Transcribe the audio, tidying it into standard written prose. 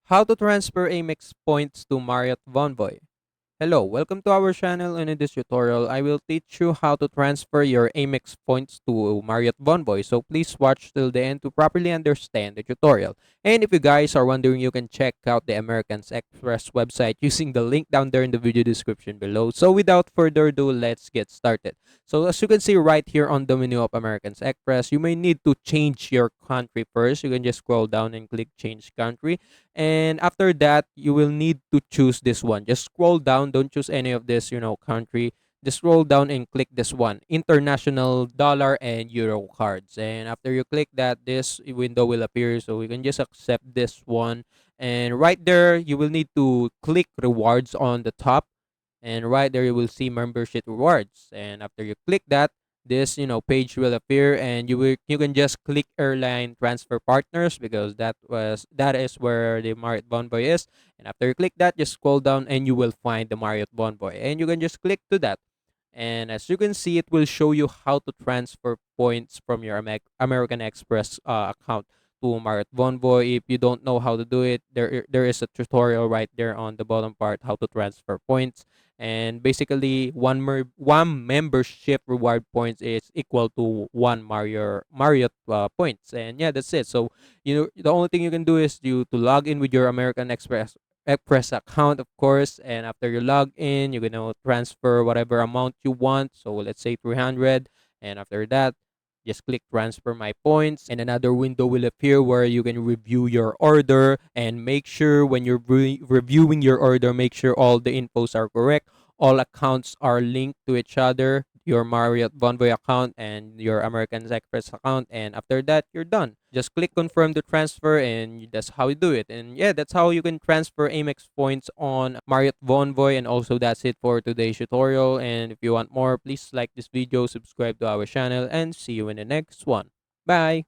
How to transfer Amex points to Marriott Bonvoy. Hello, welcome to our channel, and in this tutorial, I will teach you how to transfer your Amex points to Marriott Bonvoy. So please watch till the end to properly understand the tutorial. And if you guys are wondering, you can check out the American Express website using the link down there in the video description below. So without further ado, let's get started. So as you can see right here on the menu of American Express, you may need to change your country first. You can just scroll down and click change country, and after that you will need to choose this one. Just scroll down, don't choose any of this country. Just scroll down and click this one, international dollar and euro cards. And after you click that, this window will appear, so you can just accept this one. And right there you will need to click rewards on the top, and right there you will see membership rewards. And after you click that, this page will appear, and you can just click airline transfer partners, because that is where the Marriott Bonvoy is. And after you click that, just scroll down and you will find the Marriott Bonvoy, and you can just click to that. And as you can see, it will show you how to transfer points from your American Express account to Marriott Bonvoy. If you don't know how to do it, there is a tutorial right there on the bottom part, how to transfer points. And basically, one membership reward points is equal to one Marriott points. And yeah, that's it. So the only thing you can do is you to log in with your American Express account, of course. And after you log in, you're gonna transfer whatever amount you want. So let's say 300. And after that, just click transfer my points, and another window will appear where you can review your order. And make sure when you're reviewing your order, make sure all the infos are correct, all accounts are linked to each other, your Marriott Bonvoy account and your American Express account. And after that, you're done. Just click confirm the transfer, and that's how you do it. And yeah, that's how you can transfer Amex points on Marriott Bonvoy. And also, that's it for today's tutorial. And if you want more, please like this video, subscribe to our channel, and see you in the next one. Bye.